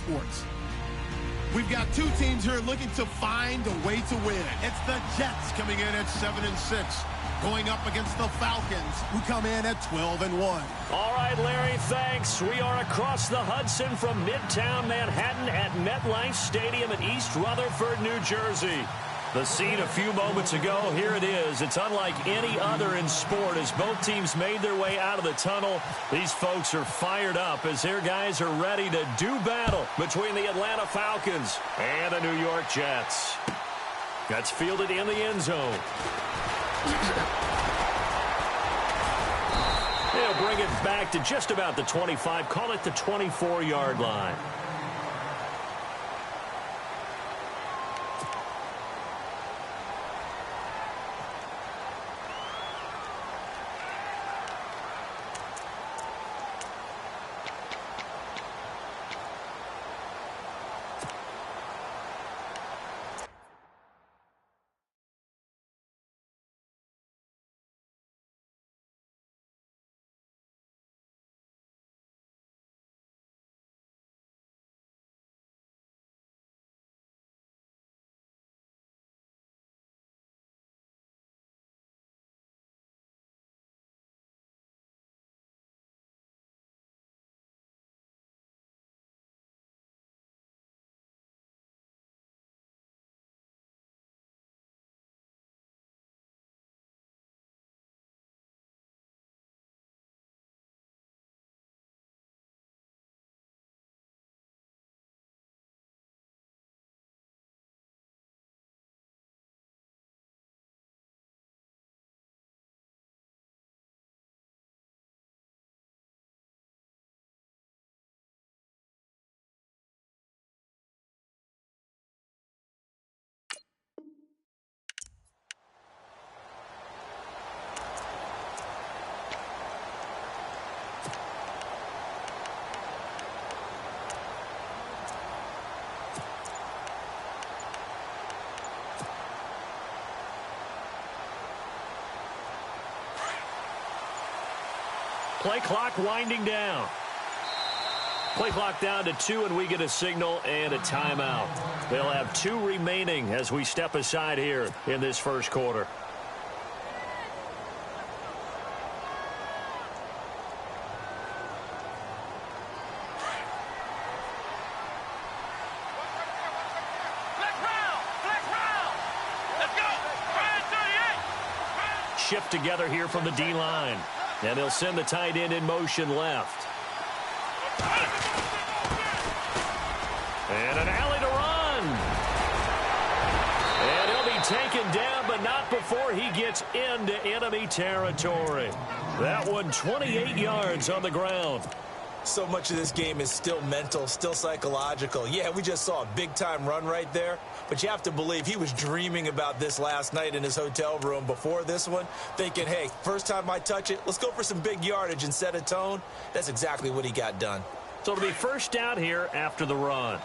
sports. We've got two teams here looking to find a way to win. It's the Jets coming in at 7-6, going up against the Falcons, who come in at 12-1. All right, Larry, thanks. We are across the Hudson from Midtown Manhattan at MetLife Stadium in East Rutherford, New Jersey. The scene a few moments ago, here it is. It's unlike any other in sport as both teams made their way out of the tunnel. These folks are fired up as their guys are ready to do battle between the Atlanta Falcons and the New York Jets. That's fielded in the end zone. They'll bring it back to just about the 25, call it the 24-yard line. Play clock winding down. Play clock down to 2, and we get a signal and a timeout. They'll have 2 remaining as we step aside here in this first quarter. Shift together here from the D-line. And they'll send the tight end in motion left. And an alley to run. And he'll be taken down, but not before he gets into enemy territory. That one 28 yards on the ground. So much of this game is still mental, still psychological. Yeah, we just saw a big-time run right there, but you have to believe he was dreaming about this last night in his hotel room before this one, thinking, hey, first time I touch it, let's go for some big yardage and set a tone. That's exactly what he got done. So it'll be first down here after the run.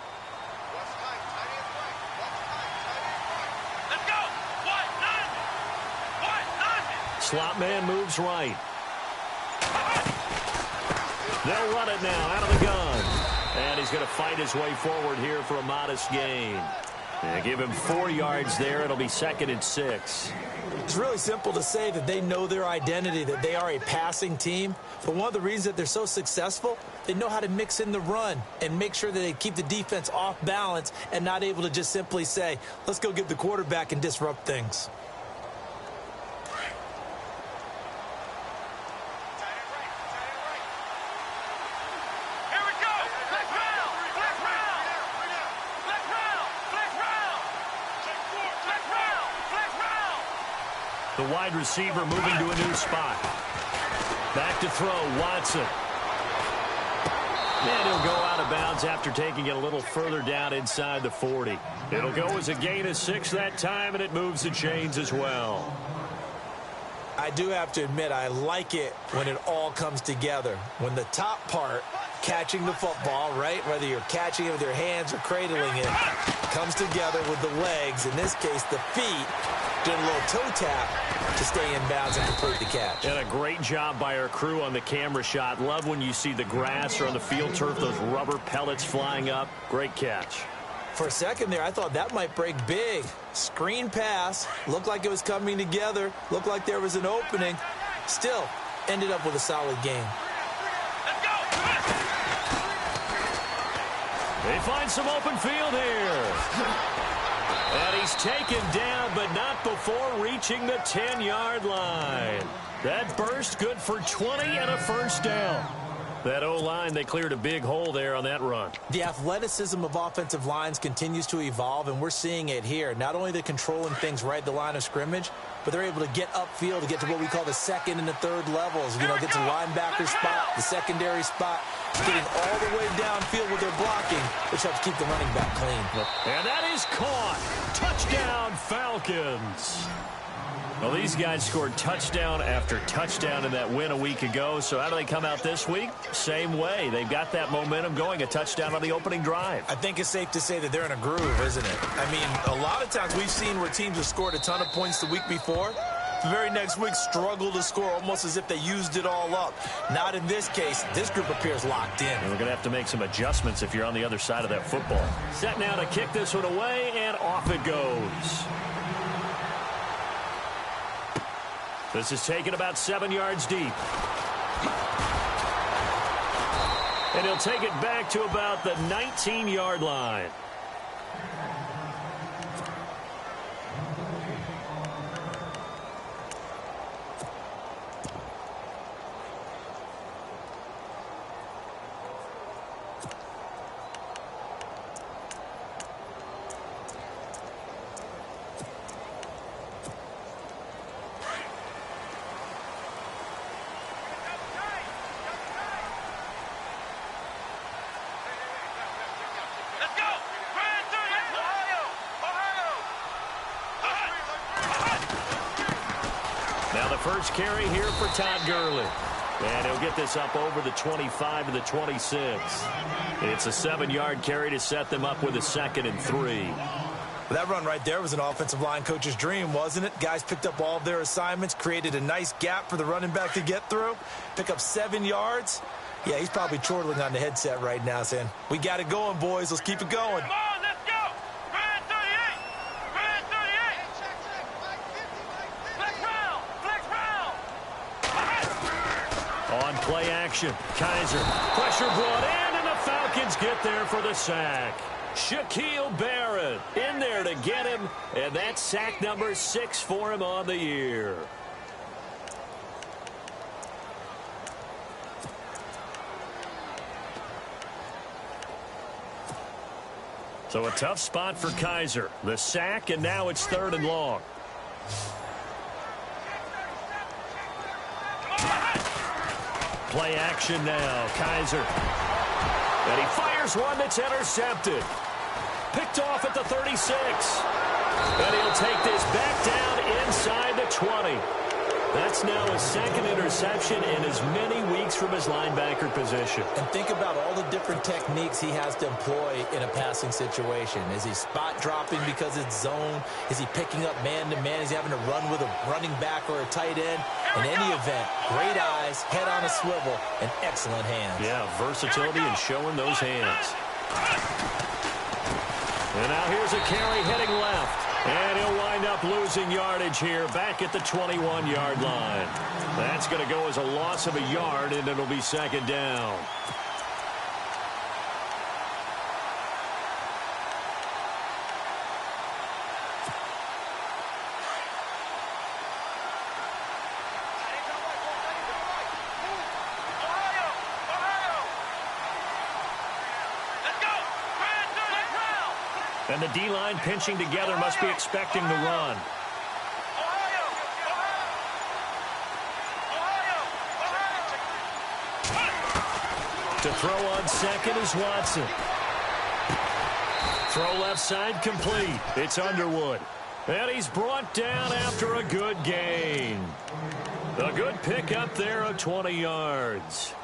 Let's go! Slot man moves right. They'll run it now out of the gun. And he's going to fight his way forward here for a modest gain. And give him 4 yards there. It'll be 2nd and 6. It's really simple to say that they know their identity, that they are a passing team. But one of the reasons that they're so successful, they know how to mix in the run and make sure that they keep the defense off balance and not able to just simply say, let's go get the quarterback and disrupt things. The wide receiver moving to a new spot. Back to throw, Watson. And he'll go out of bounds after taking it a little further down inside the 40. It'll go as a gain of 6 that time, and it moves the chains as well. I do have to admit, I like it when it all comes together. When the top part catching the football, right? Whether you're catching it with your hands or cradling it, comes together with the legs, in this case the feet, doing a little toe tap to stay in bounds and complete the catch. And a great job by our crew on the camera shot. Love when you see the grass or on the field turf, those rubber pellets flying up. Great catch. For a second there, I thought that might break big. Screen pass, looked like it was coming together, looked like there was an opening. Still, ended up with a solid game. They find some open field here. And he's taken down, but not before reaching the 10-yard line. That burst good for 20 and a first down. That O-line, they cleared a big hole there on that run. The athleticism of offensive lines continues to evolve, and we're seeing it here. Not only are they controlling things right at the line of scrimmage, but they're able to get upfield to get to what we call the second and the third levels. You know, get to the linebacker spot, the secondary spot, getting all the way downfield with their blocking, which helps keep the running back clean. And that is caught. Touchdown, Falcons. Well, these guys scored touchdown after touchdown in that win a week ago. So how do they come out this week? Same way. They've got that momentum going, a touchdown on the opening drive. I think it's safe to say that they're in a groove, isn't it? I mean, a lot of times we've seen where teams have scored a ton of points the week before. The very next week struggle to score almost as if they used it all up. Not in this case. This group appears locked in. And we're going to have to make some adjustments if you're on the other side of that football. Set now to kick this one away, and off it goes. This is taken about 7 yards deep. And he'll take it back to about the 19-yard line. First carry here for Todd Gurley. And he'll get this up over the 25 to the 26. It's a 7-yard carry to set them up with a 2nd and 3. That run right there was an offensive line coach's dream, wasn't it? Guys picked up all of their assignments, created a nice gap for the running back to get through, pick up 7 yards. Yeah, he's probably chortling on the headset right now saying, we got it going, boys. Let's keep it going. On play action, Kaiser. Pressure brought in, and the Falcons get there for the sack. Shaquille Barrett in there to get him, and that's sack number 6 for him on the year. So a tough spot for Kaiser. The sack, and now it's 3rd and long. Play action now, Kaiser. And he fires one that's intercepted. Picked off at the 36. And he'll take this back down inside the 20. That's now his 2nd interception in as many weeks from his linebacker position. And think about all the different techniques he has to employ in a passing situation. Is he spot dropping because it's zone? Is he picking up man-to-man? Is he having to run with a running back or a tight end? In any event, great eyes, head on a swivel, and excellent hands. Yeah, versatility and showing those hands. And now here's a carry heading left. And he'll wind up losing yardage here back at the 21-yard line. That's going to go as a loss of a yard, and it'll be 2nd down. And the D-line pinching together must be expecting the run. To throw on second is Watson. Throw left side complete. It's Underwood. And he's brought down after a good gain. A good pickup there of 20 yards.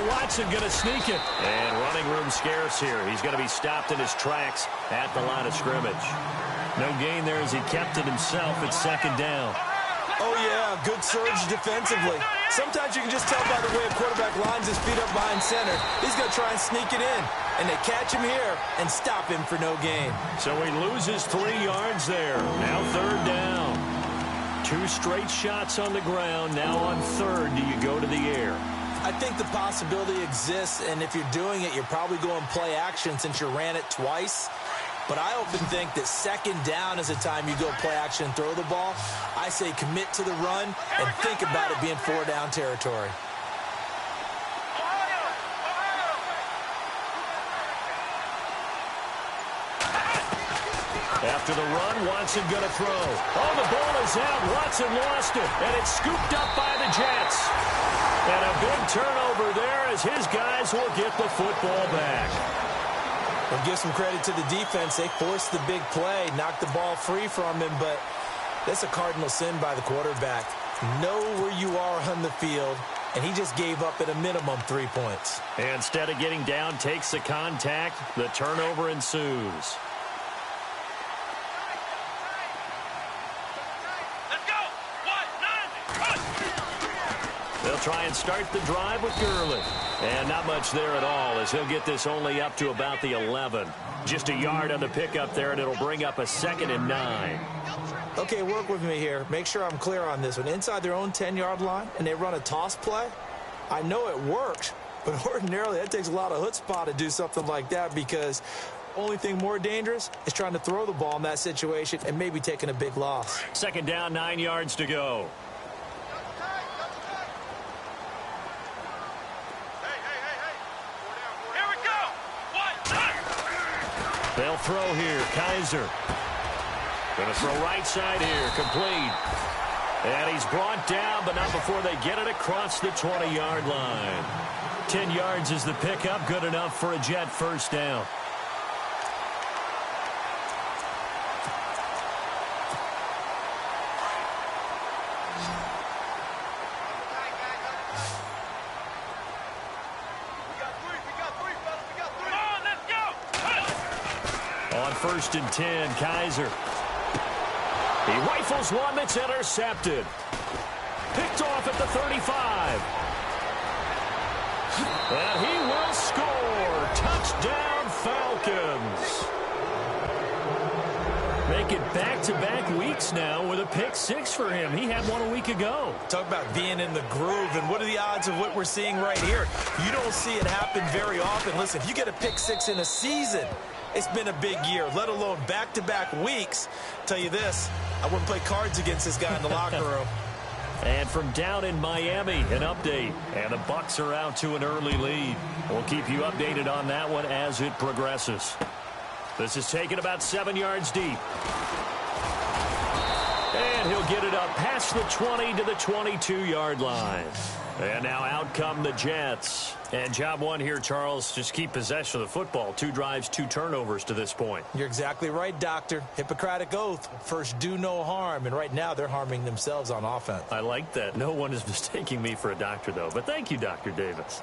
Now Watson going to sneak it. And running room scarce here. He's going to be stopped in his tracks at the line of scrimmage. No gain there as he kept it himself at second down. Oh, yeah, good surge defensively. Sometimes you can just tell by the way a quarterback lines his feet up behind center. He's going to try and sneak it in. And they catch him here and stop him for no gain. So he loses 3 yards there. Now third down. 2 straight shots on the ground. Now on third, do you go to the air? I think the possibility exists, and if you're doing it, you're probably going play action since you ran it twice. But I often think that second down is the time you go play action and throw the ball. I say commit to the run and think about it being 4-down territory. After the run, Watson going to throw. Oh, the ball is out. Watson lost it, and it's scooped up by the Jets. And a big turnover there as his guys will get the football back. We'll give some credit to the defense. They forced the big play, knocked the ball free from him, but that's a cardinal sin by the quarterback. Know where you are on the field, and he just gave up at a minimum 3 points. And instead of getting down, takes the contact. The turnover ensues. They'll try and start the drive with Gurley. And not much there at all as he'll get this only up to about the 11. Just a yard on the pickup there, and it'll bring up a 2nd and 9. Okay, work with me here. Make sure I'm clear on this one. Inside their own 10-yard line, and they run a toss play. I know it works, but ordinarily that takes a lot of chutzpah to do something like that because only thing more dangerous is trying to throw the ball in that situation and maybe taking a big loss. 2nd down, 9 yards to go. They'll throw here. Kaiser. Going to throw right side here. Complete. And he's brought down, but not before they get it across the 20-yard line. 10 yards is the pickup. Good enough for a Jet first down. On 1st and 10, Kaiser. He rifles one that's intercepted. Picked off at the 35. And he will score. Touchdown, Falcons. Make it back-to-back weeks now with a pick 6 for him. He had one a week ago. Talk about being in the groove, and what are the odds of what we're seeing right here? You don't see it happen very often. Listen, if you get a pick 6 in a season, it's been a big year, let alone back-to-back weeks. Tell you this, I wouldn't play cards against this guy in the locker room. And from down in Miami, an update. And the Bucs are out to an early lead. We'll keep you updated on that one as it progresses. This is taken about 7 yards deep. And he'll get it up past the 20 to the 22-yard line. And now out come the Jets. And job one here, Charles, just keep possession of the football. 2 drives, 2 turnovers to this point. You're exactly right, Doctor. Hippocratic oath. First, do no harm. And right now, they're harming themselves on offense. I like that. No one is mistaking me for a doctor, though. But thank you, Dr. Davis.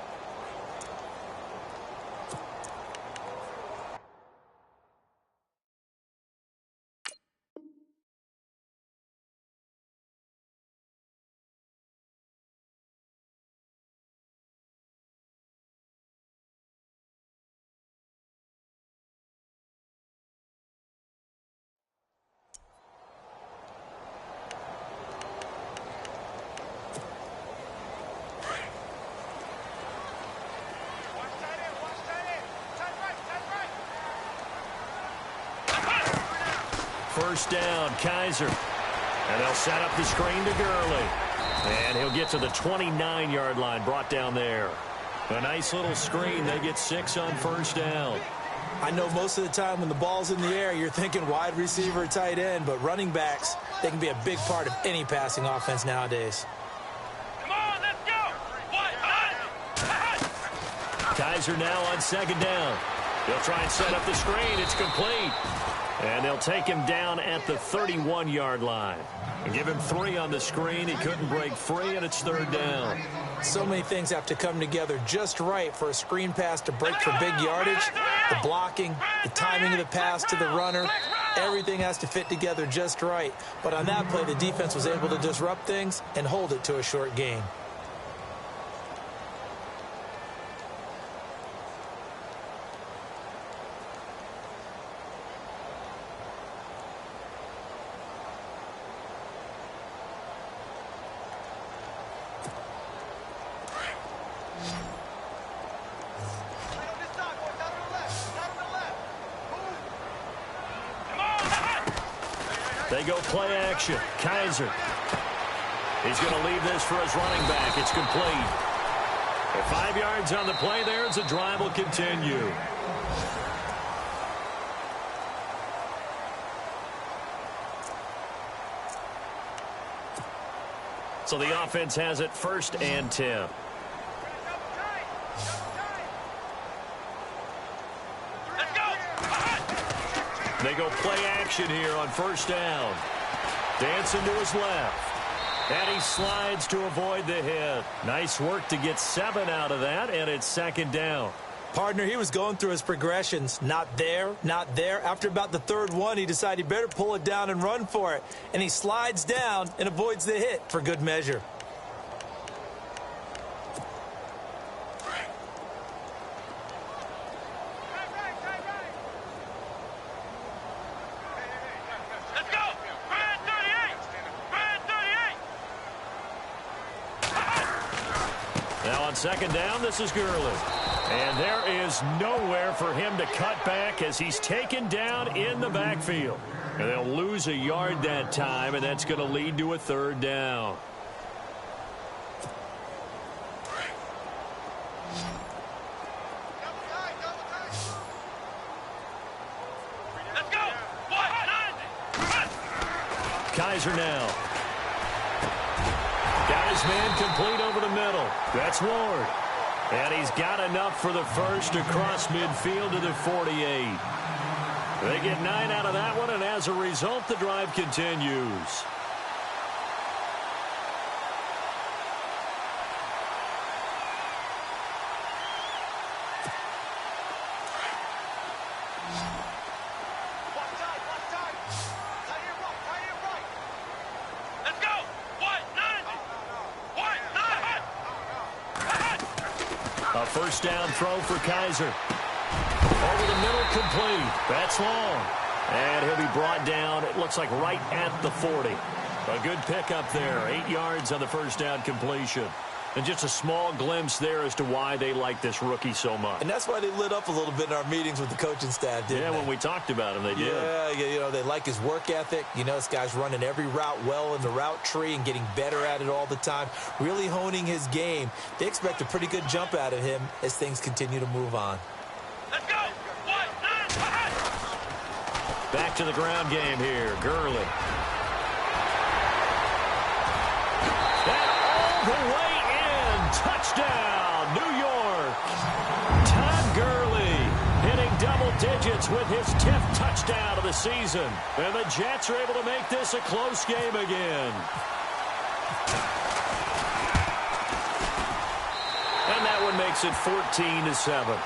First down, Kaiser. And they'll set up the screen to Gurley. And he'll get to the 29-yard line, brought down there. A nice little screen. They get 6 on first down. I know most of the time when the ball's in the air, you're thinking wide receiver, tight end, but running backs, they can be a big part of any passing offense nowadays. Come on, let's go! Kaiser now on second down. They'll try and set up the screen. It's complete. And they'll take him down at the 31-yard line. And give him 3 on the screen. He couldn't break free, and it's 3rd down. So many things have to come together just right for a screen pass to break for big yardage. The blocking, the timing of the pass to the runner, everything has to fit together just right. But on that play, the defense was able to disrupt things and hold it to a short gain. They go play action. Kaiser. He's going to leave this for his running back. It's complete. At 5 yards on the play there as the drive will continue. So the offense has it 1st and 10. They go play action here on 1st down. Dancing to his left. And he slides to avoid the hit. Nice work to get 7 out of that, and it's 2nd down. Partner, he was going through his progressions. Not there, not there. After about the 3rd one, he decided he better pull it down and run for it. And he slides down and avoids the hit for good measure. Now on 2nd down, this is Gurley. And there is nowhere for him to cut back as he's taken down in the backfield. And they'll lose a yard that time, and that's going to lead to a 3rd down. Let's go. Kaiser now. Got his man complete over the middle. That's Ward. And he's got enough for the first across midfield to the 48. They get 9 out of that one, and as a result, the drive continues. A 1st down throw for Kaiser. Over the middle, complete. That's long. And he'll be brought down, it looks like right at the 40. A good pickup there. 8 yards on the 1st down completion. And just a small glimpse there as to why they like this rookie so much. And that's why they lit up a little bit in our meetings with the coaching staff, didn't they? Yeah, when we talked about him, they did. Yeah, you know, they like his work ethic. You know, this guy's running every route well in the route tree and getting better at it all the time, really honing his game. They expect a pretty good jump out of him as things continue to move on. Let's go. Back to the ground game here. Gurley. And all the way in. Touchdown, New York. Todd Gurley hitting double digits with his 10th touchdown of the season. And the Jets are able to make this a close game again. And that one makes it 14-7.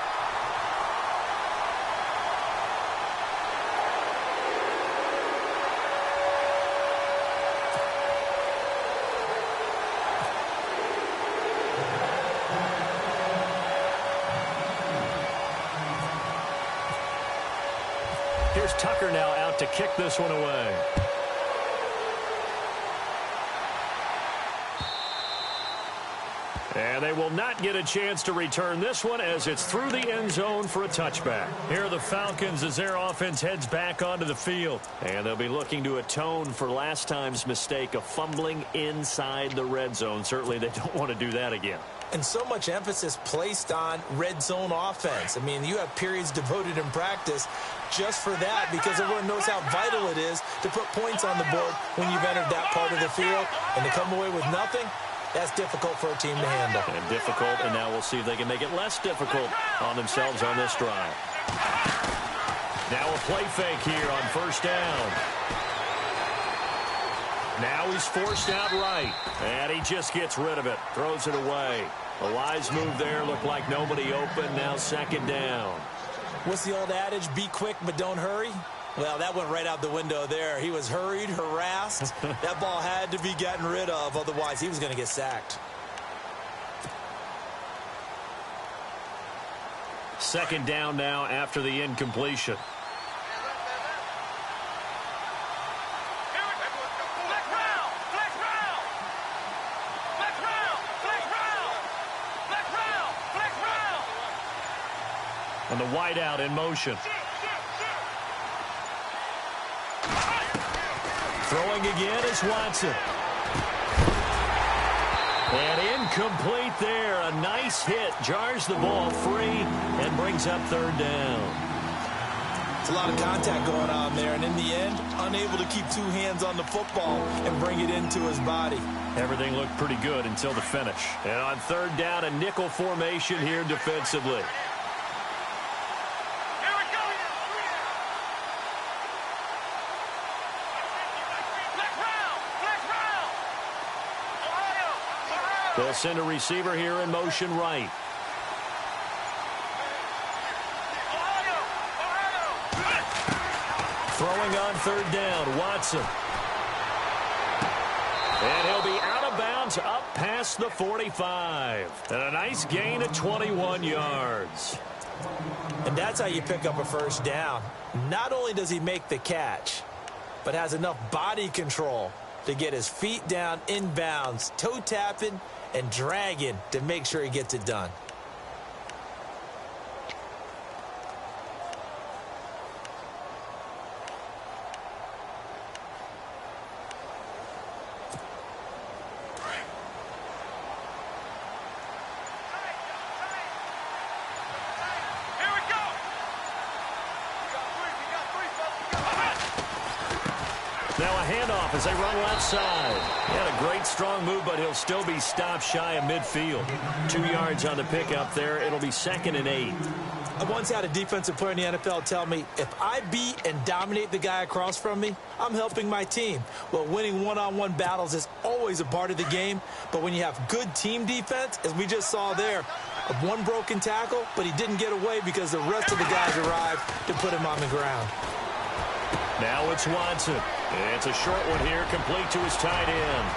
Here's Tucker now out to kick this one away. And they will not get a chance to return this one as it's through the end zone for a touchback. Here are the Falcons as their offense heads back onto the field. And they'll be looking to atone for last time's mistake of fumbling inside the red zone. Certainly they don't want to do that again. And so much emphasis placed on red zone offense. I mean, you have periods devoted in practice just for that because everyone knows how vital it is to put points on the board when you've entered that part of the field. And to come away with nothing, that's difficult for a team to handle. And difficult, and now we'll see if they can make it less difficult on themselves on this drive. Now a play fake here on first down. Now he's forced out right, and he just gets rid of it, throws it away. A wise move there, looked like nobody open, now second down. What's the old adage, be quick but don't hurry? Well, that went right out the window there. He was hurried, harassed. That ball had to be gotten rid of, otherwise he was going to get sacked. Second down now after the incompletion. And the wideout in motion. Throwing again is Watson. And incomplete there. A nice hit. Jars the ball free and brings up third down. It's a lot of contact going on there. And in the end, unable to keep two hands on the football and bring it into his body. Everything looked pretty good until the finish. And on third down, a nickel formation here defensively. They'll send a receiver here in motion right. Throwing on third down, Watson. And he'll be out of bounds up past the 45. And a nice gain of 21 yards. And that's how you pick up a first down. Not only does he make the catch, but has enough body control to get his feet down inbounds, toe tapping and dragging to make sure he gets it done. Now a handoff as they run left side. He had a great strong move, but he'll still be stopped shy of midfield. 2 yards on the pickup there. It'll be 2nd and 8. I once had a defensive player in the NFL tell me, if I beat and dominate the guy across from me, I'm helping my team. Well, winning one-on-one battles is always a part of the game, but when you have good team defense, as we just saw there, one broken tackle, but he didn't get away because the rest of the guys arrived to put him on the ground. Now it's Watson. It's a short one here, complete to his tight end.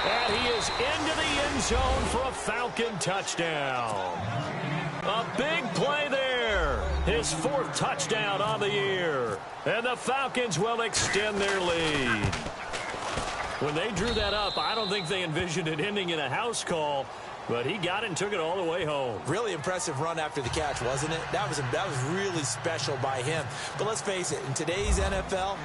And he is into the end zone for a Falcon touchdown. A big play there. His 4th touchdown on the year. And the Falcons will extend their lead. When they drew that up, I don't think they envisioned it ending in a house call. But he got it and took it all the way home. Really impressive run after the catch, wasn't it? That was really special by him. But let's face it, in today's NFL,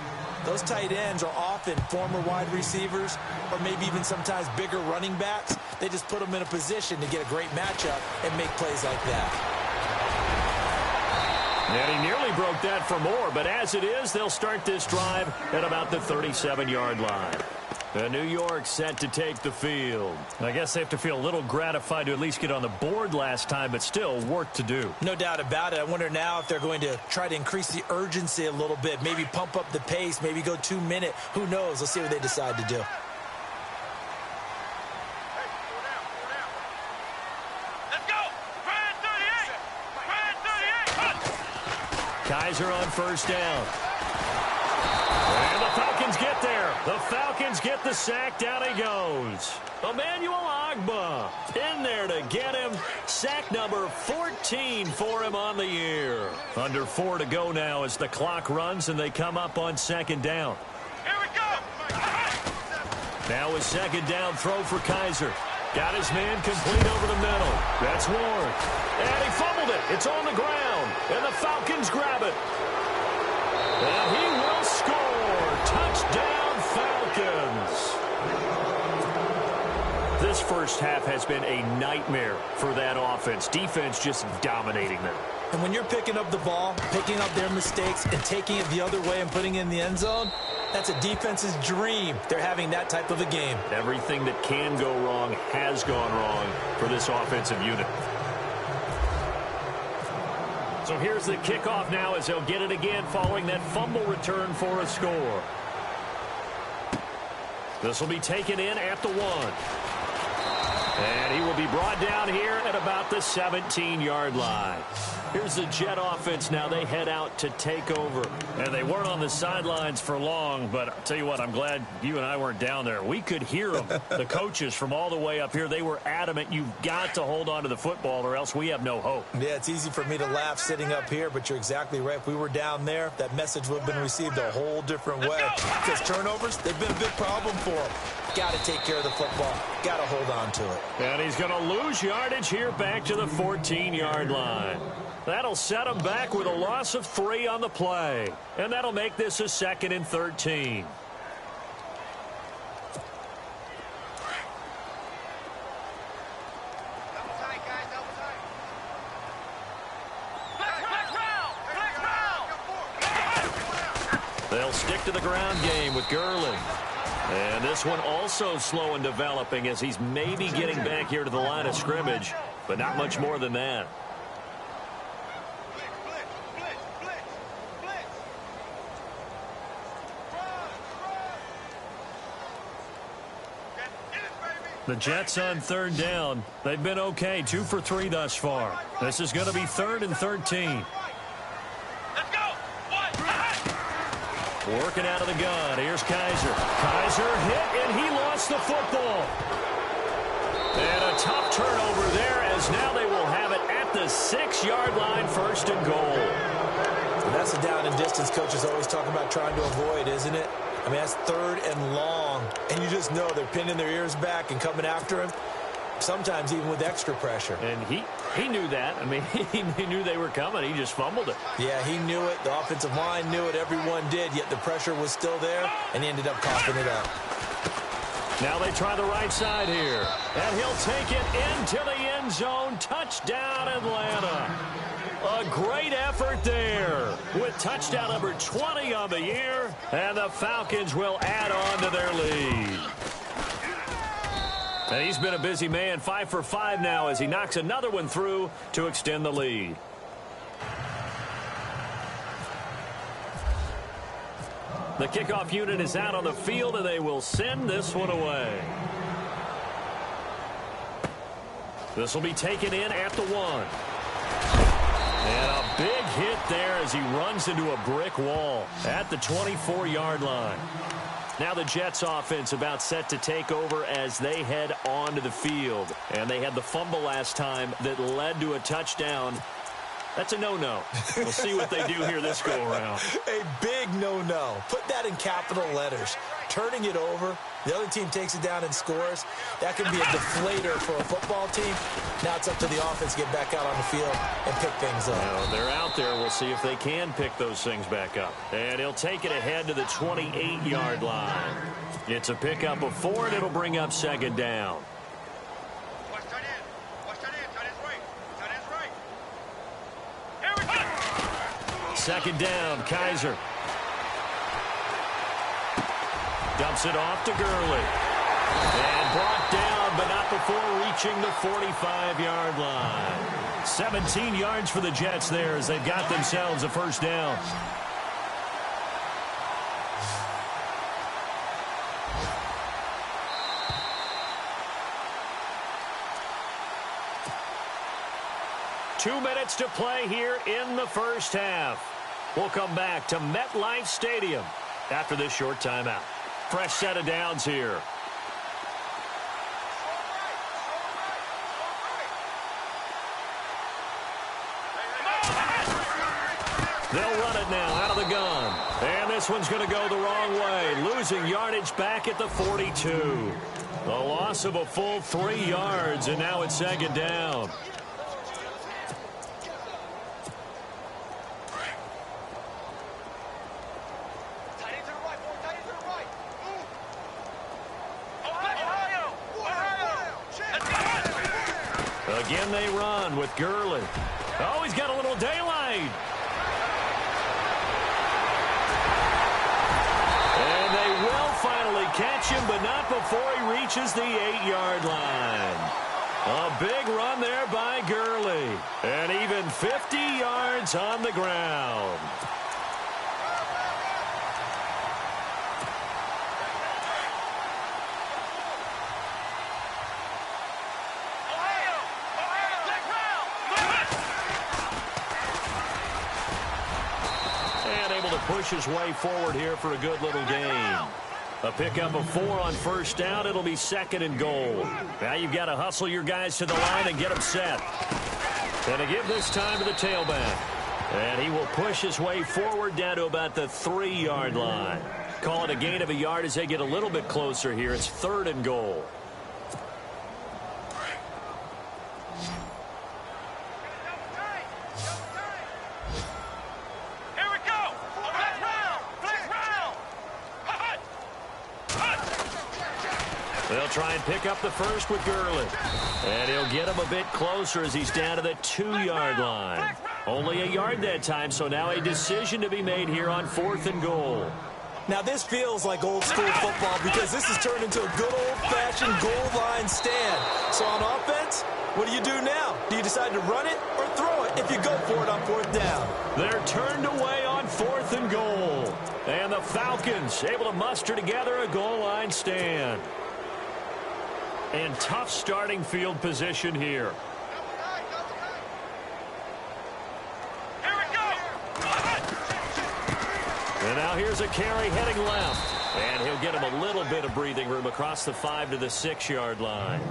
those tight ends are often former wide receivers or maybe even sometimes bigger running backs. They just put them in a position to get a great matchup and make plays like that. And he nearly broke that for more, but as it is, they'll start this drive at about the 37-yard line. New York set to take the field. I guess they have to feel a little gratified to at least get on the board last time, but still work to do. No doubt about it. I wonder now if they're going to try to increase the urgency a little bit, maybe pump up the pace, maybe go 2-minute. Who knows? Let's see what they decide to do. Let's go! Brand 38! Kaiser on first down. And the Falcons get there. The Falcons get the sack. Down he goes. Emmanuel Ogbah in there to get him. Sack number 14 for him on the year. Under 4 to go now as the clock runs and they come up on 2nd down. Here we go! Now a 2nd down throw for Kaiser. Got his man complete over the middle. That's Ward. And he fumbled it. It's on the ground. And the Falcons grab it. And he will score. Touchdown, Falcons. This first half has been a nightmare for that offense. Defense just dominating them. And when you're picking up the ball, picking up their mistakes, and taking it the other way and putting it in the end zone, that's a defense's dream. They're having that type of a game. Everything that can go wrong has gone wrong for this offensive unit. So here's the kickoff now as they'll get it again following that fumble return for a score. This will be taken in at the 1. And he will be brought down here at about the 17-yard line. Here's the Jet offense now. They head out to take over. And they weren't on the sidelines for long, but I'll tell you what, I'm glad you and I weren't down there. We could hear them, the coaches from all the way up here. They were adamant, you've got to hold on to the football or else we have no hope. Yeah, it's easy for me to laugh sitting up here, but you're exactly right. If we were down there, that message would have been received a whole different way. Because turnovers, they've been a big problem for them. Got to take care of the football. Got to hold on to it. And he's going to lose yardage here back to the 14-yard line. That'll set him back with a loss of 3 on the play. And that'll make this a 2nd and 13. They'll stick to the ground game with Gurley. And this one also slow in developing as he's maybe getting back here to the line of scrimmage, but not much more than that. The Jets on 3rd down. They've been okay, 2 for 3 thus far. This is going to be 3rd and 13. Let's go. Working out of the gun. Here's Kaiser. Kaiser hit, and he lost the football. And a tough turnover there as now they will have it at the 6-yard line, 1st and goal. And that's the down and distance coaches always talking about trying to avoid, isn't it? I mean, that's 3rd and long, and you just know they're pinning their ears back and coming after him, sometimes even with extra pressure. And he knew that. I mean, he knew they were coming. He just fumbled it. Yeah, he knew it. The offensive line knew it. Everyone did, yet the pressure was still there, and he ended up coughing it up. Now they try the right side here, and he'll take it into the end zone. Touchdown, Atlanta. A great effort there with touchdown number 20 on the year, and the Falcons will add on to their lead. And he's been a busy man, 5 for 5 now as he knocks another one through to extend the lead. The kickoff unit is out on the field, and they will send this one away. This will be taken in at the 1. And a big hit there as he runs into a brick wall at the 24-yard line. Now the Jets offense about set to take over as they head onto the field. And they had the fumble last time that led to a touchdown. That's a no-no. We'll see what they do here this go-around. A big no-no. Put that in capital letters. Turning it over, the other team takes it down and scores. That can be a deflator for a football team. Now it's up to the offense to get back out on the field and pick things up. Well, they're out there. We'll see if they can pick those things back up. And he'll take it ahead to the 28-yard line. It's a pickup of 4, and it'll bring up 2nd down. Second down, Kaiser. Dumps it off to Gurley. And brought down, but not before reaching the 45-yard line. 17 yards for the Jets there as they've got themselves a 1st down. Two minutes to play here in the 1st half. We'll come back to MetLife Stadium after this short timeout. Fresh set of downs here. They'll run it now out of the gun. And this one's going to go the wrong way. Losing yardage back at the 42. A loss of a full 3 yards, and now it's 2nd down. Again, they run with Gurley. Oh, he's got a little daylight. And they will finally catch him, but not before he reaches the 8-yard line. A big run there by Gurley. And even 50 yards on the ground. And able to push his way forward here for a good little gain. A pickup of 4 on first down. It'll be 2nd and goal. Now you've got to hustle your guys to the line and get them set. And to give this time to the tailback. And he will push his way forward down to about the 3-yard line. Call it a gain of a yard as they get a little bit closer here. It's 3rd and goal. They'll try and pick up the first with Gurley. And he'll get him a bit closer as he's down to the 2-yard line. Only a yard that time, so now a decision to be made here on 4th and goal. Now this feels like old school football because this has turned into a good old-fashioned goal line stand. So on offense, what do you do now? Do you decide to run it or throw it if you go for it on 4th down? They're turned away on 4th and goal. And the Falcons able to muster together a goal line stand. And tough starting field position here. Here we go. And now here's a carry heading left. And he'll get him a little bit of breathing room across the 5 to the 6-yard line.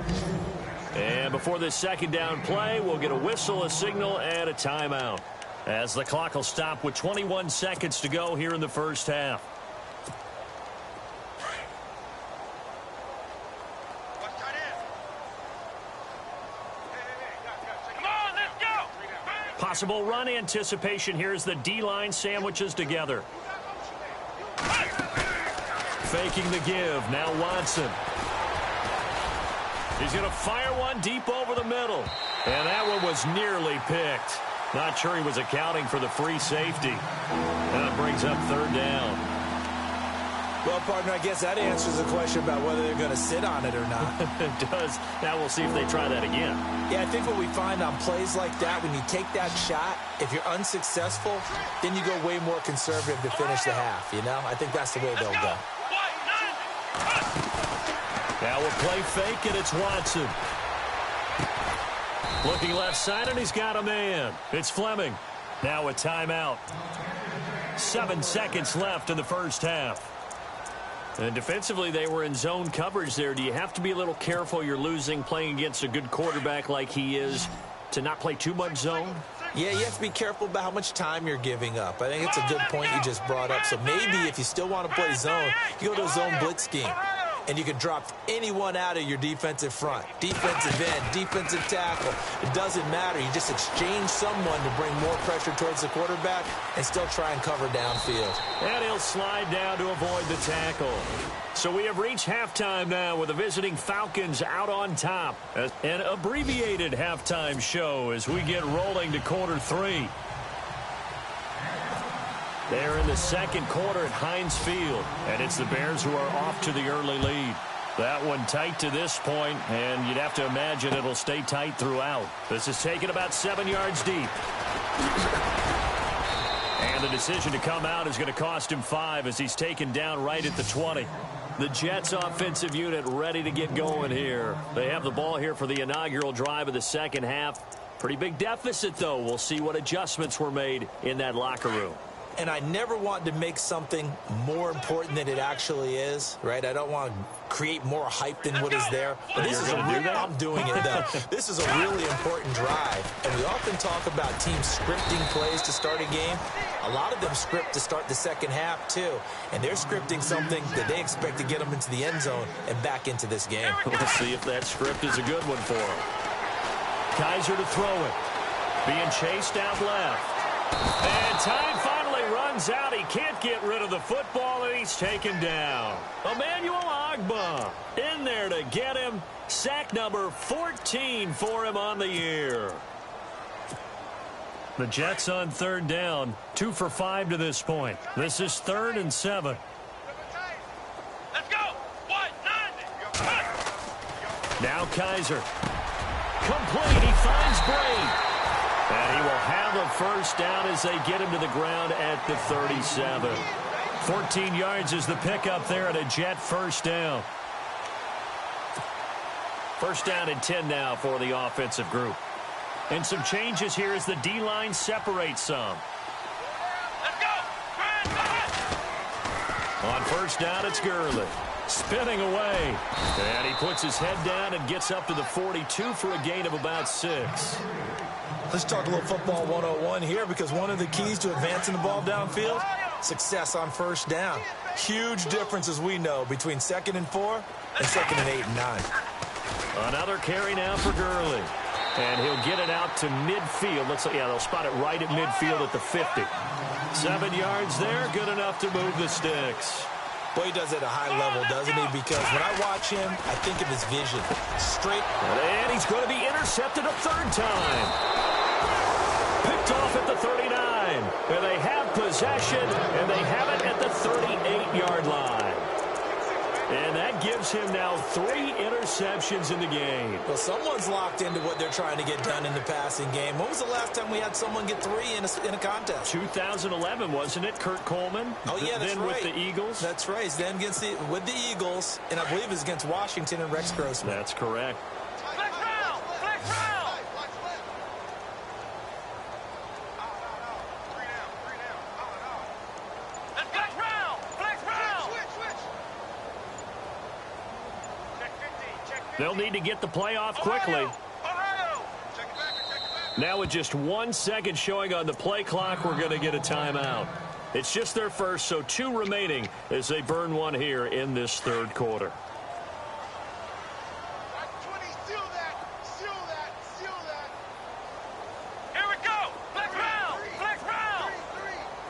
And before this 2nd down play, we'll get a whistle, a signal, and a timeout. As the clock will stop with 21 seconds to go here in the first half. Possible run anticipation here as the D-line sandwiches together. Faking the give. Now Watson. He's going to fire one deep over the middle. And that one was nearly picked. Not sure he was accounting for the free safety. And it brings up 3rd down. Well, partner, I guess that answers the question about whether they're going to sit on it or not. It does. Now we'll see if they try that again. Yeah, I think what we find on plays like that, when you take that shot, if you're unsuccessful, then you go way more conservative to finish the half, you know? I think that's the way they'll go. Now we'll play fake, and it's Watson. Looking left side, and he's got a man. It's Fleming. Now a timeout. 7 seconds left in the first half. And defensively, they were in zone coverage there. Do you have to be a little careful? You're losing, playing against a good quarterback like he is, to not play too much zone? Yeah, you have to be careful about how much time you're giving up. I think it's a good point you just brought up. So maybe if you still want to play zone, you go to a zone blitz scheme. And you can drop anyone out of your defensive front. Defensive end, defensive tackle. It doesn't matter. You just exchange someone to bring more pressure towards the quarterback and still try and cover downfield. And he'll slide down to avoid the tackle. So we have reached halftime now with the visiting Falcons out on top. An abbreviated halftime show as we get rolling to quarter 3. They're in the 2nd quarter at Heinz Field, and it's the Bears who are off to the early lead. That one tight to this point, and you'd have to imagine it'll stay tight throughout. This is taken about 7 yards deep. And the decision to come out is going to cost him 5 as he's taken down right at the 20. The Jets offensive unit ready to get going here. They have the ball here for the inaugural drive of the 2nd half. Pretty big deficit, though. We'll see what adjustments were made in that locker room. And I never want to make something more important than it actually is, right? I don't want to create more hype than what is there. But this is I'm doing it, though. This is a really important drive. And we often talk about teams scripting plays to start a game. A lot of them script to start the 2nd half, too. And they're scripting something that they expect to get them into the end zone and back into this game. We'll see if that script is a good one for them. Kaiser to throw it. Being chased out left. And time finally runs out. He can't get rid of the football, and he's taken down. Emmanuel Ogbah in there to get him. Sack number 14 for him on the year. The Jets on 3rd down. 2 for 5 to this point. This is 3rd and 7. Let's go. 1-9. Now Kaiser. Complete. He finds Bray. And he will have a first down as they get him to the ground at the 37. 14 yards is the pickup there and a Jet first down. First down and 10 now for the offensive group. And some changes here as the D-line separates some. Let's go! On first down, it's Gurley. Spinning away. And he puts his head down and gets up to the 42 for a gain of about 6. Let's talk a little football 101 here, because one of the keys to advancing the ball downfield, success on first down. Huge difference, as we know, between 2nd and 4 and 2nd and 8 and 9. Another carry now for Gurley. And he'll get it out to midfield. They'll spot it right at midfield at the 50. 7 yards there, good enough to move the sticks. Boy, he does it at a high level, doesn't he? Because when I watch him, I think of his vision. Straight. And he's going to be intercepted a third time. Picked off at the 39. And they have possession, and they have it at the 38-yard line. And that gives him now 3 interceptions in the game. Well, someone's locked into what they're trying to get done in the passing game. When was the last time we had someone get 3 in a contest? 2011, wasn't it? Kurt Coleman. Oh, yeah, that's then right. With the Eagles. That's right. Then with the Eagles, and I believe it was against Washington and Rex Grossman. That's correct. Flex round! Flex round! Let's flex round! Flex round! Check 15, check 15. They'll need to get the play off quickly. Ohio! Check it back. Now with just 1 second showing on the play clock, we're going to get a timeout. It's just their first, so 2 remaining as they burn one here in this third quarter. 20, seal that. Here we go! Flex round! Flex round!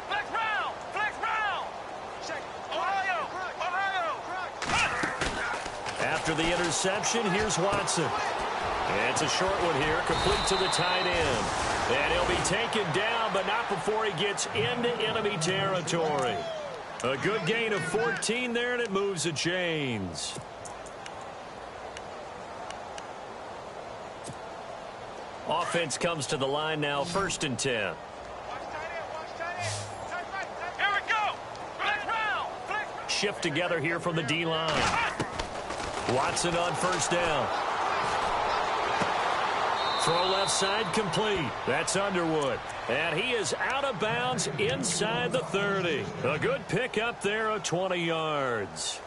Flex round! Flex round! Check. Ohio! After the interception, here's Watson. And it's a short one here, complete to the tight end. And he'll be taken down, but not before he gets into enemy territory. A good gain of 14 there, and it moves the chains. Offense comes to the line now, 1st and 10. Watch tight end. Here we go! Flex round! Flex round! Shift together here from the D-line. Watson on first down. Throw left side complete. That's Underwood. And he is out of bounds inside the 30. A good pickup there of 20 yards.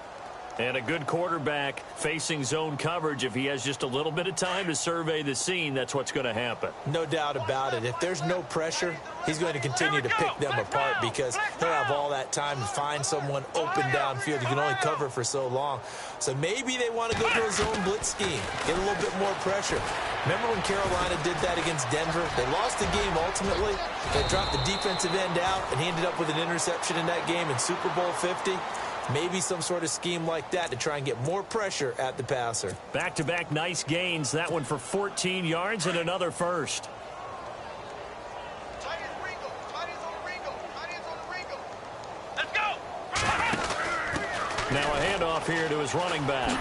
And a good quarterback facing zone coverage. If he has just a little bit of time to survey the scene, that's what's going to happen. No doubt about it. If there's no pressure, he's going to continue to pick them apart, because he'll have all that time to find someone open downfield. You can only cover for so long. So maybe they want to go to a zone blitz scheme, get a little bit more pressure. Remember when Carolina did that against Denver? They lost the game ultimately. They dropped the defensive end out, and he ended up with an interception in that game in Super Bowl 50. Maybe some sort of scheme like that to try and get more pressure at the passer. Back-to-back nice gains. That one for 14 yards and another first. Tight ends Ringo. Tight ends on the Ringo. Tight ends on the Ringo. Let's go! Now a handoff here to his running back.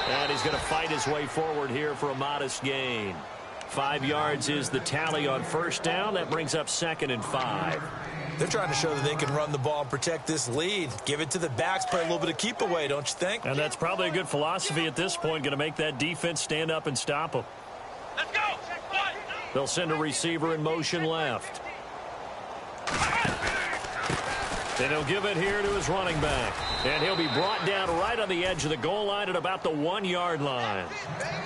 And he's going to fight his way forward here for a modest gain. 5 yards is the tally on first down. That brings up 2nd and 5. They're trying to show that they can run the ball and protect this lead. Give it to the backs, play a little bit of keep away, don't you think? And that's probably a good philosophy at this point. Going to make that defense stand up and stop them. Let's go! They'll send a receiver in motion left. And he'll give it here to his running back. And he'll be brought down right on the edge of the goal line at about the 1-yard line.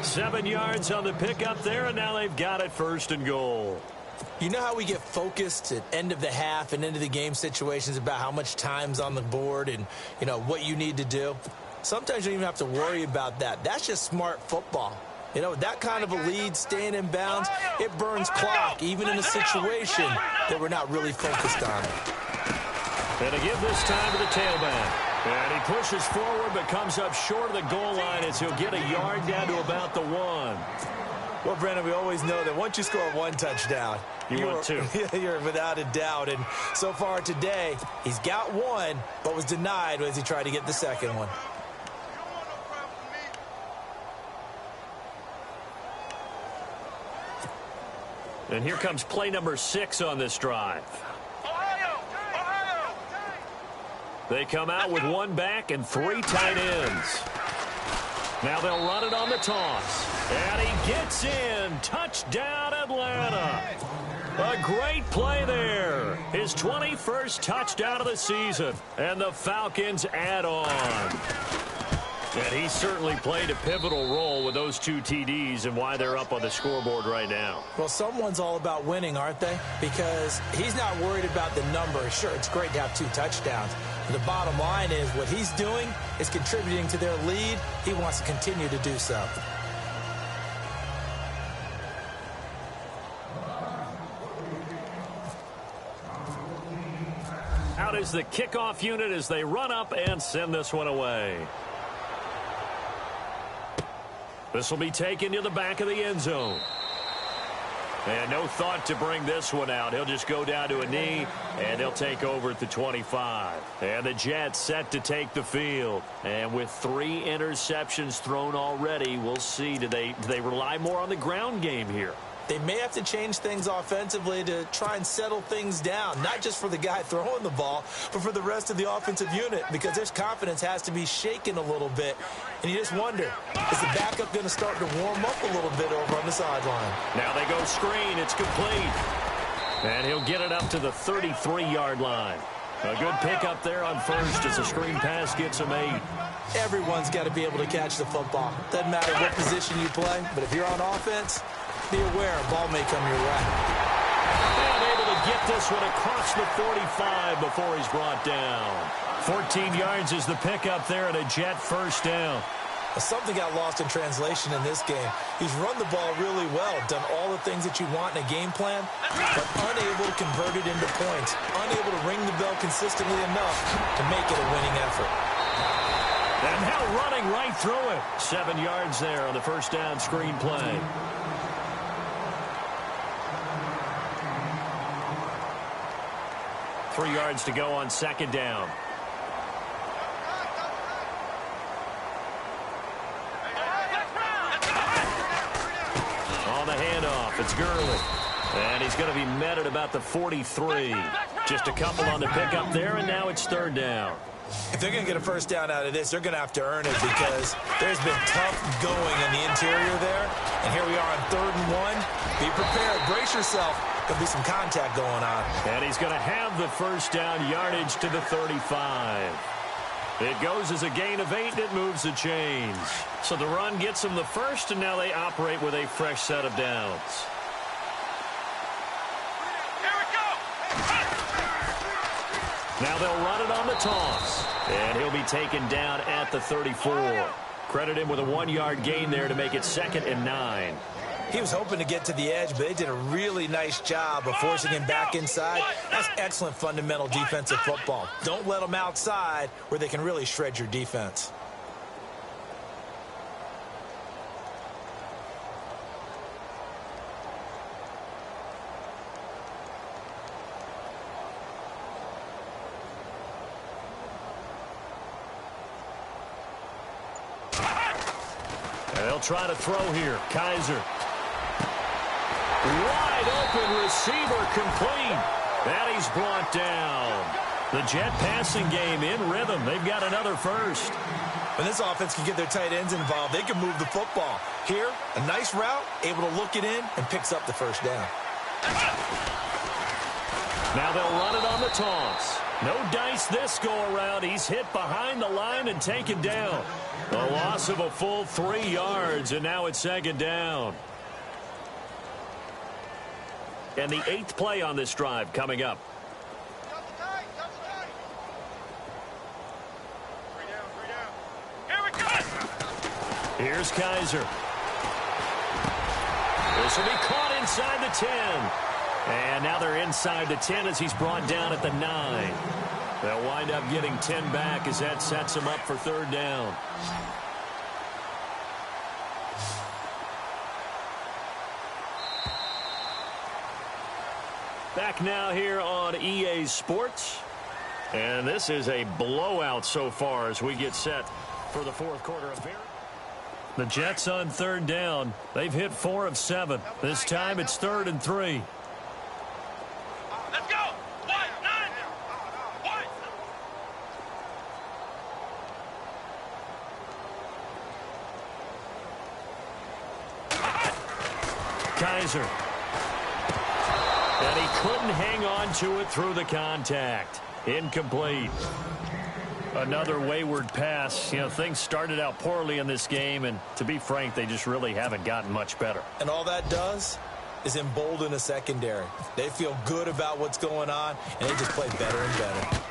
7 yards on the pickup there, and now they've got it 1st and goal. You know how we get focused at end of the half and into the game situations about how much time's on the board and, you know, what you need to do? Sometimes you don't even have to worry about that. That's just smart football. You know, that kind of a lead, staying in bounds, it burns clock, even in a situation that we're not really focused on. And to give this time to the tailback. And he pushes forward but comes up short of the goal line as he'll get a yard down to about the 1. Well, Brandon, we always know that once you score 1 touchdown, want 2. You're without a doubt. And so far today, he's got 1, but was denied as he tried to get the second one. And here comes play number 6 on this drive. Ohio! Ohio! They come out with 1 back and 3 tight ends. Now they'll run it on the toss. And he gets in. Touchdown, Atlanta. A great play there. His 21st touchdown of the season. And the Falcons add on. And he certainly played a pivotal role with those 2 TDs and why they're up on the scoreboard right now. Well, someone's all about winning, aren't they? Because he's not worried about the number. Sure, it's great to have 2 touchdowns. But the bottom line is what he's doing is contributing to their lead. He wants to continue to do so. Out is the kickoff unit as they run up and send this one away. This will be taken to the back of the end zone. And no thought to bring this one out. He'll just go down to a knee, and he'll take over at the 25. And the Jets set to take the field. And with 3 interceptions thrown already, we'll see. Do they rely more on the ground game here? They may have to change things offensively to try and settle things down, not just for the guy throwing the ball, but for the rest of the offensive unit, because their confidence has to be shaken a little bit. And you just wonder, is the backup going to start to warm up a little bit over on the sideline? Now they go screen. It's complete. And he'll get it up to the 33-yard line. A good pickup there on first as the screen pass gets him 8. Everyone's got to be able to catch the football. Doesn't matter what position you play, but if you're on offense, be aware a ball may come your way. And able to get this one across the 45 before he's brought down. 14 yards is the pickup there and a Jet first down. Something got lost in translation in this game. He's run the ball really well, done all the things that you want in a game plan, but unable to convert it into points, unable to ring the bell consistently enough to make it a winning effort. And now running right through it. 7 yards there on the first down screen play. Three yards to go on second down. On the handoff, it's Gurley. And he's going to be met at about the 43. Just a couple on the pickup there, and now it's third down. If they're going to get a first down out of this, they're going to have to earn it because there's been tough going in the interior there. And here we are on 3rd and 1. Be prepared. Brace yourself. There'll be some contact going on. And he's going to have the first down yardage to the 35. It goes as a gain of 8, and it moves the chains. So the run gets them the first, and now they operate with a fresh set of downs. Now they'll run it on the toss. And he'll be taken down at the 34. Credit him with a 1-yard gain there to make it 2nd and 9. He was hoping to get to the edge, but they did a really nice job of forcing him back inside. That's excellent fundamental defensive football. Don't let them outside where they can really shred your defense. They'll try to throw here. Kaiser. Wide open receiver complete. And he's brought down. The Jet passing game in rhythm. They've got another first. When this offense can get their tight ends involved, they can move the football. Here, a nice route, able to look it in, and picks up the first down. Now they'll run it on the toss. No dice this go-around. He's hit behind the line and taken down. A loss of a full 3 yards, and now it's 2nd down. And the 8th play on this drive coming up. Here's Kaiser. This will be caught inside the 10. And now they're inside the 10 as he's brought down at the 9. They'll wind up getting 10 back as that sets them up for 3rd down. Back now here on EA Sports. And this is a blowout so far as we get set for the 4th quarter of The Jets on third down. They've hit 4 of 7. This time it's 3rd and 3. Let's go. White, 9. White. Kaiser. And he couldn't hang on to it through the contact. Incomplete. Another wayward pass. You know, things started out poorly in this game, and to be frank, they just really haven't gotten much better. And all that does is embolden a secondary. They feel good about what's going on, and they just play better and better.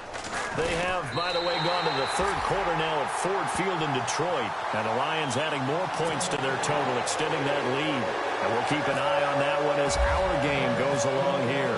They have, by the way, gone to the third quarter now at Ford Field in Detroit. And the Lions adding more points to their total, extending that lead. And we'll keep an eye on that one as our game goes along here.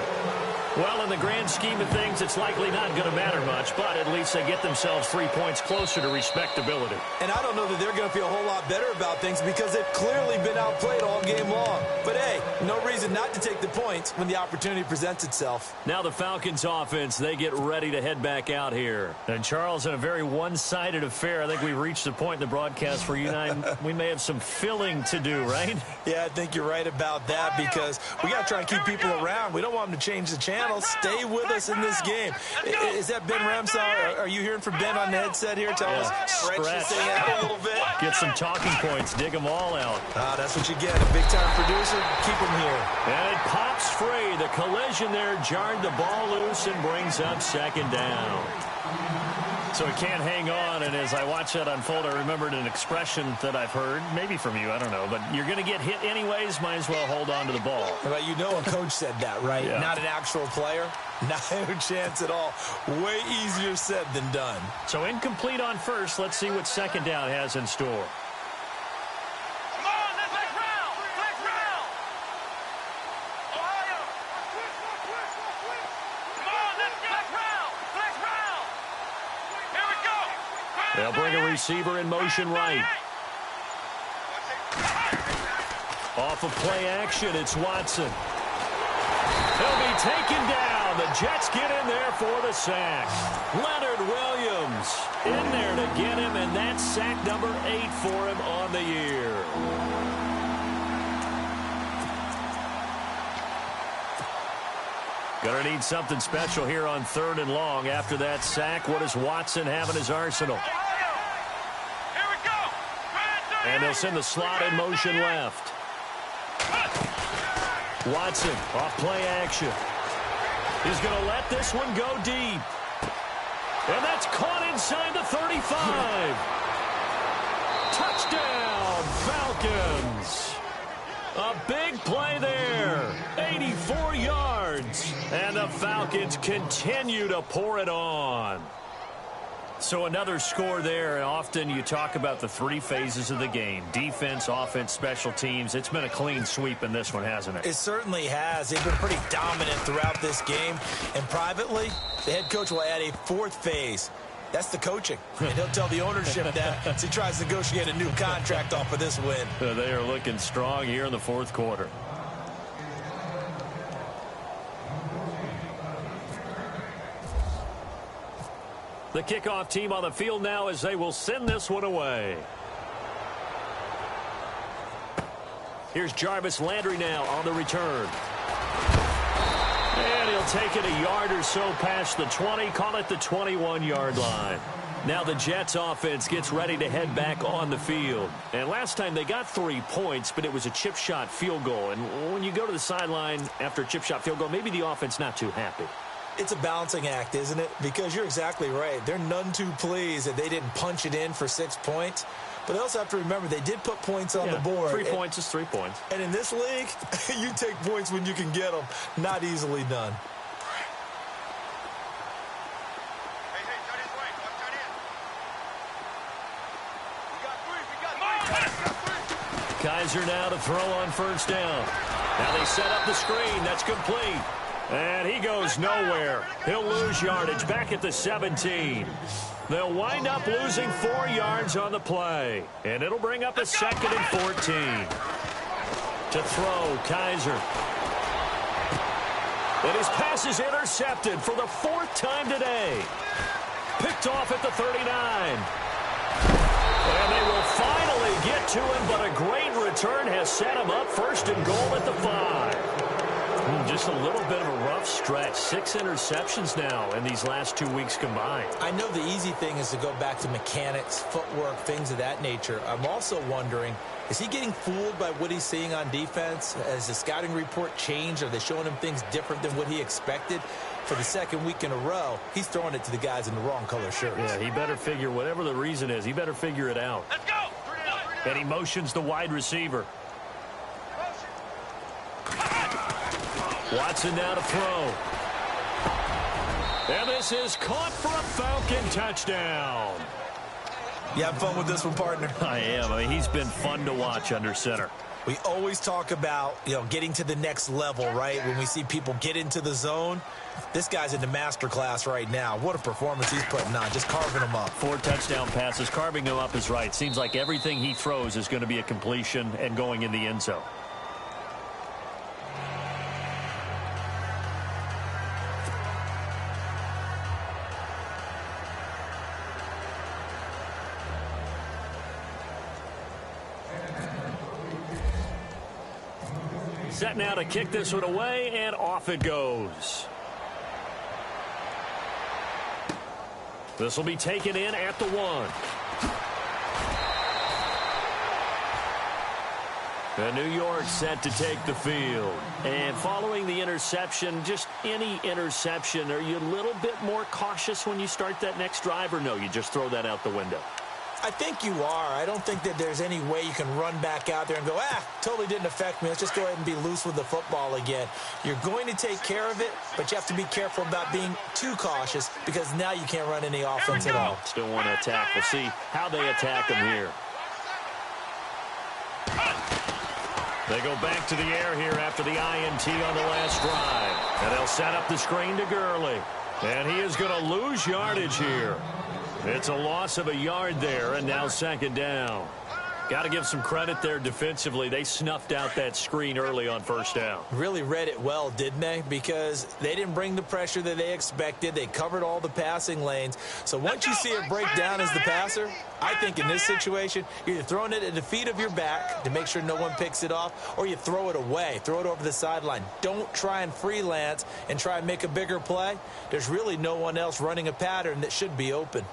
Well, in the grand scheme of things, it's likely not going to matter much, but at least they get themselves 3 points closer to respectability. And I don't know that they're going to feel a whole lot better about things because they've clearly been outplayed all game long. But, hey, no reason not to take the points when the opportunity presents itself. Now the Falcons offense, they get ready to head back out here. And, Charles, in a very one-sided affair, I think we've reached the point in the broadcast where you and I, we may have some filling to do, right? Yeah, I think you're right about that because we got to try and keep people around. We don't want them to change the channel. Stay with us in this game. Is that Ben Ramsau? Are you hearing from Ben on the headset here? Tell us, stretch this thing out a little bit. Get some talking points. Dig them all out. That's what you get. A big-time producer. Keep him here. And it pops free. The collision there jarred the ball loose and brings up 2nd down. So he can't hang on, and as I watch that unfold, I remembered an expression that I've heard, maybe from you, I don't know, but you're going to get hit anyways, might as well hold on to the ball. Well, you know a coach said that, right? Yeah. Not an actual player. No chance at all. Way easier said than done. So incomplete on first. Let's see what 2nd down has in store. Come on, let's flex round. Flex round. Ohio. Come on, let's flex round. Flex round. Here we go. They'll bring a receiver in motion right. Off of play action, it's Watson. He'll be taken down. The Jets get in there for the sack. Leonard Williams in there to get him, and that's sack number 8 for him on the year. Gonna need something special here on 3rd and long. After that sack, what does Watson have in his arsenal? Here we go. And they'll send the slot in motion left. Watson off play action. He's going to let this one go deep. And that's caught inside the 35. Touchdown, Falcons. A big play there. 84 yards. And the Falcons continue to pour it on. So another score there. Often you talk about the 3 phases of the game. Defense, offense, special teams. It's been a clean sweep in this one, hasn't it? It certainly has. They've been pretty dominant throughout this game. And privately, the head coach will add a 4th phase. That's the coaching. And he'll tell the ownership that as he tries to negotiate a new contract off of this win. They are looking strong here in the 4th quarter. The kickoff team on the field now as they will send this one away. Here's Jarvis Landry now on the return. And he'll take it a yard or so past the 20, call it the 21-yard line. Now the Jets offense gets ready to head back on the field. And last time they got 3 points, but it was a chip shot field goal. And when you go to the sideline after a chip shot field goal, maybe the offense not too happy. It's a balancing act, isn't it? Because you're exactly right. They're none too pleased that they didn't punch it in for 6 points. But they also have to remember they did put points on the board. 3 points is 3 points. And in this league, you take points when you can get them. Not easily done. Hey, turn his way. Turn in. We got 3. Kaiser now to throw on 1st down. Now they set up the screen. That's complete. And he goes nowhere. He'll lose yardage back at the 17. They'll wind up losing 4 yards on the play. And it'll bring up a 2nd and 14. To throw, Kaiser. And his pass is intercepted for the 4th time today. Picked off at the 39. And they will finally get to him, but a great return has set him up first and goal at the 5. Just a little bit of a rough stretch. 6 interceptions now in these last 2 weeks combined. I know the easy thing is to go back to mechanics, footwork, things of that nature. I'm also wondering, is he getting fooled by what he's seeing on defense? Has the scouting report changed? Are they showing him things different than what he expected? For the second week in a row, he's throwing it to the guys in the wrong color shirts. Yeah, he better figure, whatever the reason is, he better figure it out. Let's go. And he motions the wide receiver. Watson now to throw. And this is caught for a Falcon touchdown. You have fun with this one, partner? I am. I mean, he's been fun to watch under center. We always talk about, getting to the next level, right? When we see people get into the zone, this guy's in the master class right now. What a performance he's putting on, just carving them up. 4 touchdown passes. Carving them up is right. Seems like everything he throws is going to be a completion and going in the end zone. Set now to kick this one away, and off it goes. This will be taken in at the 1. And New York set to take the field. And following the interception, just any interception, are you a little bit more cautious when you start that next drive, or no, you just throw that out the window? I think you are. I don't think that there's any way you can run back out there and go, totally didn't affect me. Let's just go ahead and be loose with the football again. You're going to take care of it, but you have to be careful about being too cautious because now you can't run any offense at all. Still want to attack. We'll see how they attack him here. They go back to the air here after the INT on the last drive. And they'll set up the screen to Gurley. And he is going to lose yardage here. It's a loss of a yard there, and now second down. Got to give some credit there defensively. They snuffed out that screen early on first down. Really read it well, didn't they? Because they didn't bring the pressure that they expected. They covered all the passing lanes. So once you see it break down as the passer, I think in this situation, you're either throwing it at the feet of your back to make sure no one picks it off, or you throw it away, throw it over the sideline. Don't try and freelance and try and make a bigger play. There's really no one else running a pattern that should be open.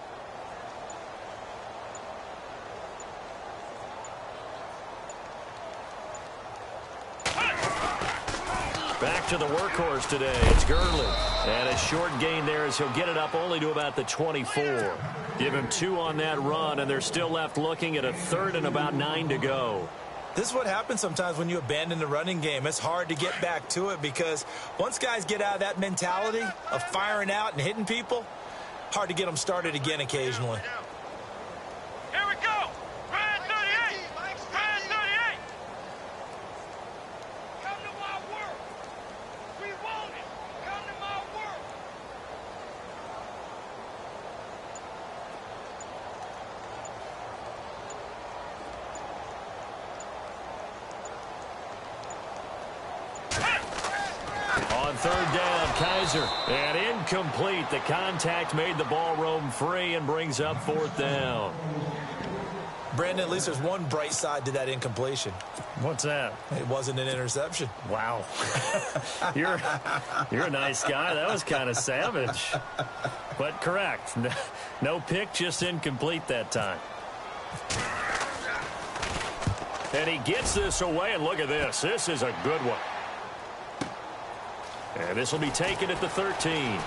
Back to the workhorse today. It's Gurley. And a short gain there as he'll get it up only to about the 24. Give him 2 on that run, and they're still left looking at a 3rd and about 9 to go. This is what happens sometimes when you abandon the running game. It's hard to get back to it because once guys get out of that mentality of firing out and hitting people, hard to get them started again occasionally. Here we go. Brand 38. Brand 38. Come to my world. We want it. Come to my world. On 3rd down, Kaiser. And incomplete. The contact made the ball roam free and brings up 4th down. Brandon, at least there's one bright side to that incompletion. What's that? It wasn't an interception. Wow. You're a nice guy. That was kind of savage. But correct. No pick, just incomplete that time. And he gets this away, and look at this. This is a good one. And this will be taken at the 13.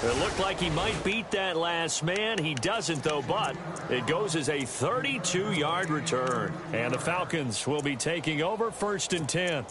It looked like he might beat that last man. He doesn't, though, but it goes as a 32-yard return. And the Falcons will be taking over 1st and 10.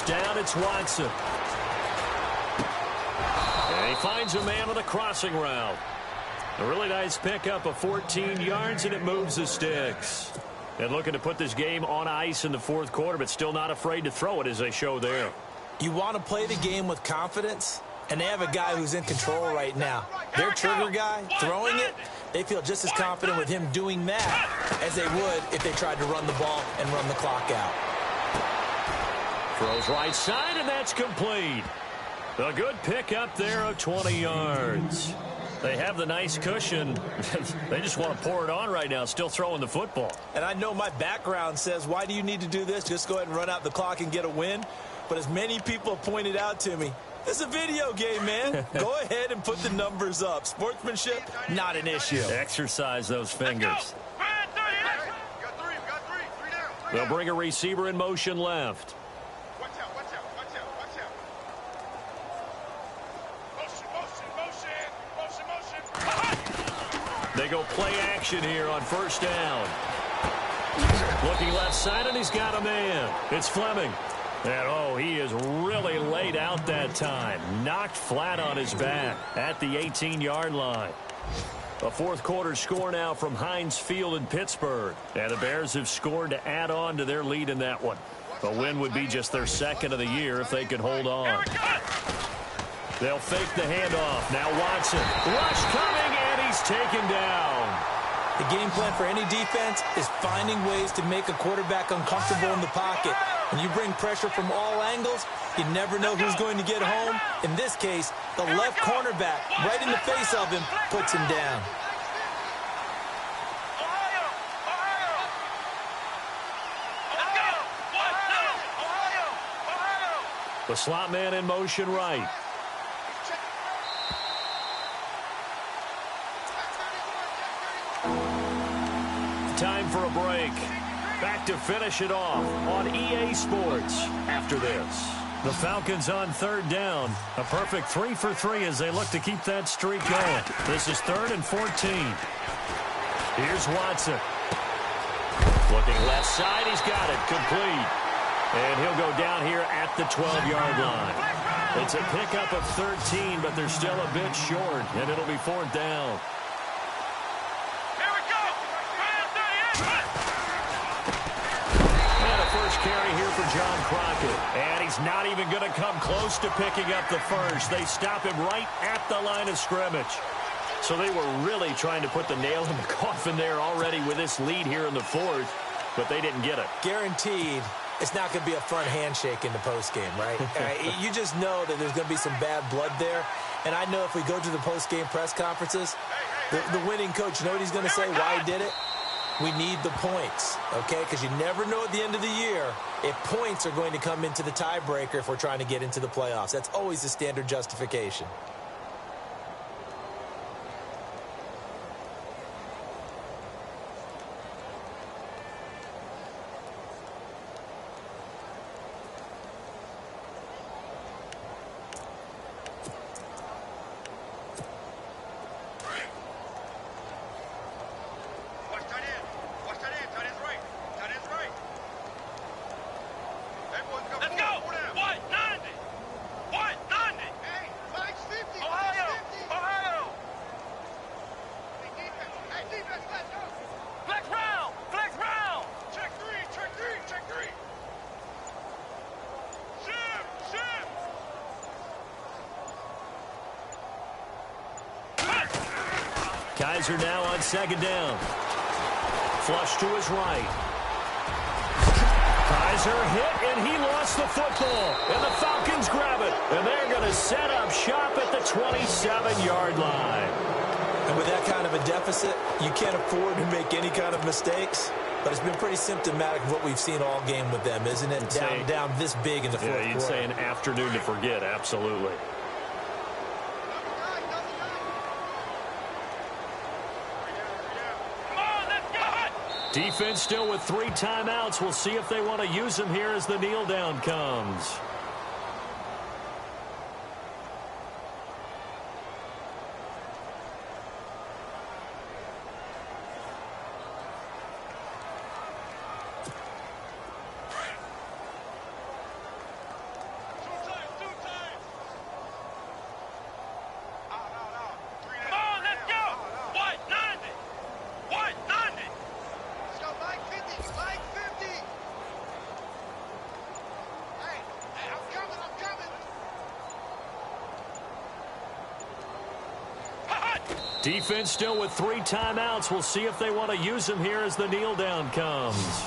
Down, it's Watson. And he finds a man on the crossing route. A really nice pickup of 14 yards, and it moves the sticks. And looking to put this game on ice in the fourth quarter, but still not afraid to throw it as they show there. You want to play the game with confidence, and they have a guy who's in control right now. Their trigger guy, throwing it, they feel just as confident with him doing that as they would if they tried to run the ball and run the clock out. Throws right side, and that's complete. A good pickup there of 20 yards. They have the nice cushion. They just want to pour it on right now, still throwing the football. And I know my background says, why do you need to do this? Just go ahead and run out the clock and get a win. But as many people have pointed out to me, this is a video game, man. Go ahead and put the numbers up. Sportsmanship, not an issue. Exercise those fingers. They'll bring a receiver in motion left. They go play action here on first down. Looking left side, and he's got a man. It's Fleming. And, oh, he is really laid out that time. Knocked flat on his back at the 18-yard line. A fourth quarter score now from Heinz Field in Pittsburgh. And the Bears have scored to add on to their lead in that one. A win would be just their second of the year if they could hold on. They'll fake the handoff. Now Watson. Rush coming, and he's taken down. The game plan for any defense is finding ways to make a quarterback uncomfortable in the pocket. When you bring pressure from all angles, you never know who's going to get home. In this case, the left cornerback, right in the face of him, puts him down. The slot man in motion right. Time for a break. Back to finish it off on EA Sports after this. The Falcons on third down. A perfect 3 for 3 as they look to keep that streak going. This is 3rd and 14. Here's Watson. Looking left side. He's got it. Complete. And he'll go down here at the 12-yard line. It's a pickup of 13, but they're still a bit short, and it'll be 4th down. Carry here for John Crockett. And he's not even going to come close to picking up the first. They stop him right at the line of scrimmage. So they were really trying to put the nail in the coffin there already with this lead here in the fourth, but they didn't get it. Guaranteed it's not going to be a front handshake in the postgame, right? You just know that there's going to be some bad blood there. And I know if we go to the postgame press conferences, the winning coach, you know what he's going to say, why he did it? We need the points, okay? Because you never know at the end of the year if points are going to come into the tiebreaker if we're trying to get into the playoffs. That's always the standard justification. Kaiser now on second down. Flush to his right. Kaiser hit, and he lost the football. And the Falcons grab it. And they're going to set up shop at the 27-yard line. And with that kind of a deficit, you can't afford to make any kind of mistakes. But it's been pretty symptomatic of what we've seen all game with them, isn't it? Down this big in the fourth quarter. You'd say an afternoon to forget, absolutely. Defense still with 3 timeouts. We'll see if they want to use them here as the kneel down comes. Defense still with 3 timeouts. We'll see if they want to use them here as the kneel down comes.